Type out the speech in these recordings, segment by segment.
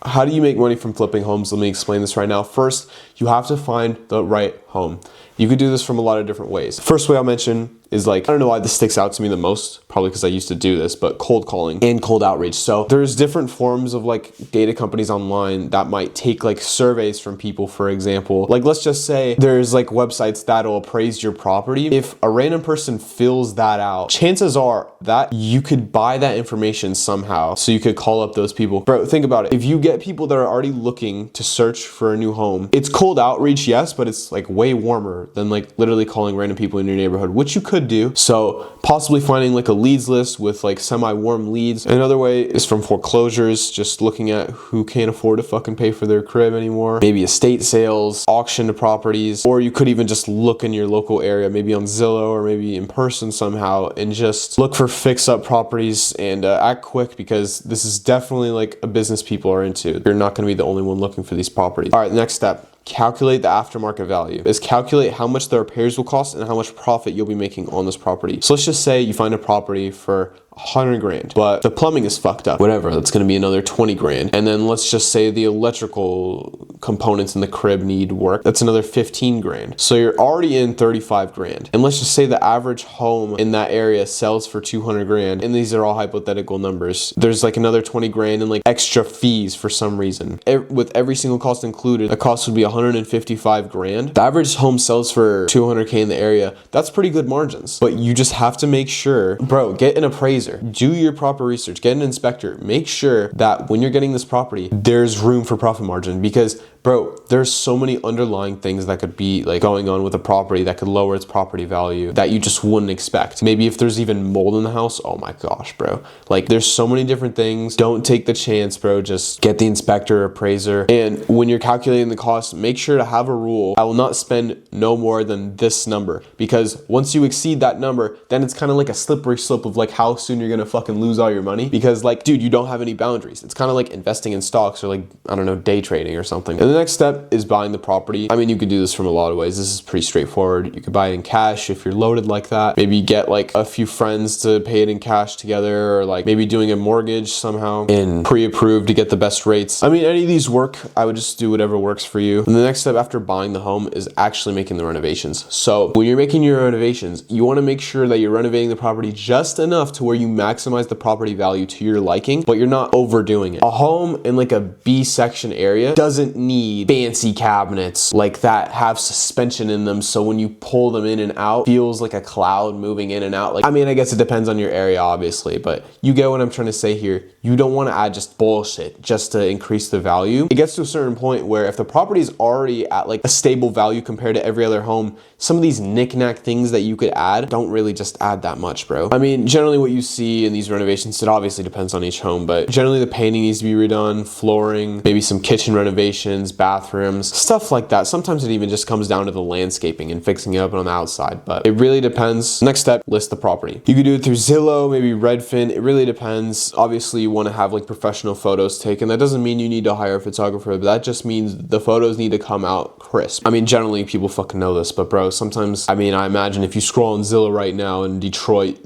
How do you make money from flipping homes? Let me explain this right now. First, you have to find the right home. You could do this from a lot of different ways. First way I'll mention is like, I don't know why this sticks out to me the most, probably because I used to do this, but cold calling and cold outreach. So there's different forms of like data companies online that might take like surveys from people, for example. Like let's just say there's like websites that'll appraise your property. If a random person fills that out, chances are that you could buy that information somehow. So you could call up those people. Bro, think about it. If you get people that are already looking to search for a new home, it's cold outreach, yes, but it's like way warmer than like literally calling random people in your neighborhood, which you could do. So possibly finding like a leads list with like semi-warm leads. Another way is from foreclosures, just looking at who can't afford to fucking pay for their crib anymore. Maybe estate sales, auction properties, or you could even just look in your local area, maybe on Zillow or maybe in person somehow, and just look for fix-up properties and act quick, because this is definitely like a business people are into. You're not going to be the only one looking for these properties. All right, next step. Calculate the aftermarket value. Is calculate how much the repairs will cost and how much profit you'll be making on this property. So let's just say you find a property for 100 grand, but the plumbing is fucked up. Whatever, that's gonna be another 20 grand. And then let's just say the electrical components in the crib need work. That's another 15 grand. So you're already in 35 grand. And let's just say the average home in that area sells for 200 grand. And these are all hypothetical numbers. There's like another 20 grand in like extra fees for some reason. With every single cost included, the cost would be 155 grand. The average home sells for 200K in the area. That's pretty good margins. But you just have to make sure, bro, get an appraiser. Do your proper research, get an inspector, make sure that when you're getting this property, there's room for profit margin, because bro, there's so many underlying things that could be like going on with a property that could lower its property value that you just wouldn't expect. Maybe if there's even mold in the house, oh my gosh, bro. Like there's so many different things. Don't take the chance, bro. Just get the inspector, appraiser. And when you're calculating the cost, make sure to have a rule. I will not spend no more than this number, because once you exceed that number, then it's kind of like a slippery slope of like how soon you're gonna fucking lose all your money, because like, dude, you don't have any boundaries. It's kind of like investing in stocks or like, I don't know, day trading or something. And the next step is buying the property. I mean, you could do this from a lot of ways. This is pretty straightforward. You could buy it in cash if you're loaded like that. Maybe get like a few friends to pay it in cash together, or like maybe doing a mortgage somehow and pre-approved to get the best rates. I mean, any of these work. I would just do whatever works for you. And the next step after buying the home is actually making the renovations. So when you're making your renovations, you want to make sure that you're renovating the property just enough to where you maximize the property value to your liking, but you're not overdoing it. A home in like a B section area doesn't need fancy cabinets like that have suspension in them, so when you pull them in and out, feels like a cloud moving in and out. Like, I mean, I guess it depends on your area, obviously, but you get what I'm trying to say here. You don't want to add just bullshit just to increase the value. It gets to a certain point where if the property is already at like a stable value compared to every other home, some of these knick-knack things that you could add don't really just add that much, bro. I mean, generally what you see in these renovations, it obviously depends on each home, but generally the painting needs to be redone, flooring, maybe some kitchen renovations, bathrooms, stuff like that. Sometimes it even just comes down to the landscaping and fixing it up on the outside, but it really depends. Next step, list the property. You could do it through Zillow, maybe Redfin. It really depends. Obviously, you want to have like professional photos taken. That doesn't mean you need to hire a photographer, but that just means the photos need to come out crisp. I mean, generally people fucking know this, but bro, sometimes, I mean, I imagine if you scroll on Zillow right now in Detroit,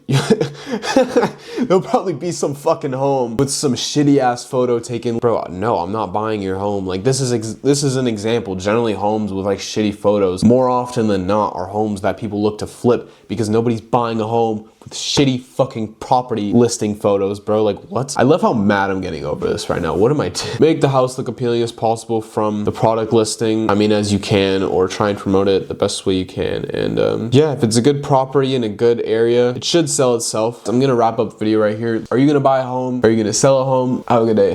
there'll probably be some fucking home with some shitty ass photo taken. Bro, no, I'm not buying your home. Like this is an example. Generally homes with like shitty photos, more often than not, are homes that people look to flip, because nobody's buying a home with shitty fucking property listing photos, bro. Like what? I love how mad I'm getting over this right now. What am I doing? Make the house look appealing as possible from the product listing, I mean, as you can, or try and promote it the best way you can. And yeah, if it's a good property in a good area, it should sell itself. I'm gonna wrap up the video right here. Are you gonna buy a home? Are you gonna sell a home? Have a good day.